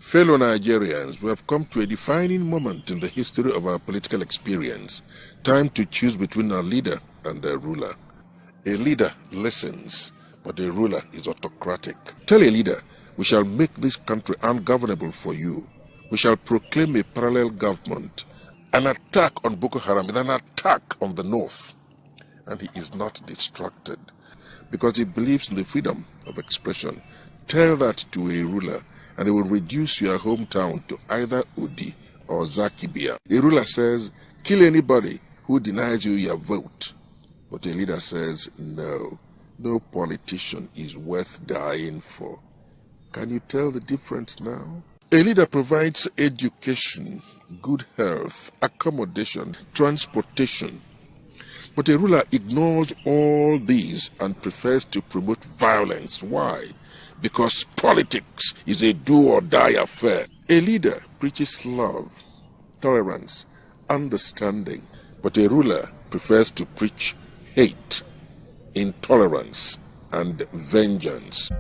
Fellow Nigerians, we have come to a defining moment in the history of our political experience. Time to choose between a leader and a ruler. A leader listens, but a ruler is autocratic. Tell a leader, we shall make this country ungovernable for you. We shall proclaim a parallel government. An attack on Boko Haram is an attack on the north. And he is not distracted because he believes in the freedom of expression. Tell that to a ruler, and he will reduce your hometown to either Udi or Zakibia. A ruler says, kill anybody who denies you your vote. But a leader says, no, no politician is worth dying for. Can you tell the difference now? A leader provides education, good health, accommodation, transportation. But a ruler ignores all these and prefers to promote violence. Why? Because politics is a do-or-die affair. A leader preaches love, tolerance, understanding. But a ruler prefers to preach hate, intolerance, and vengeance.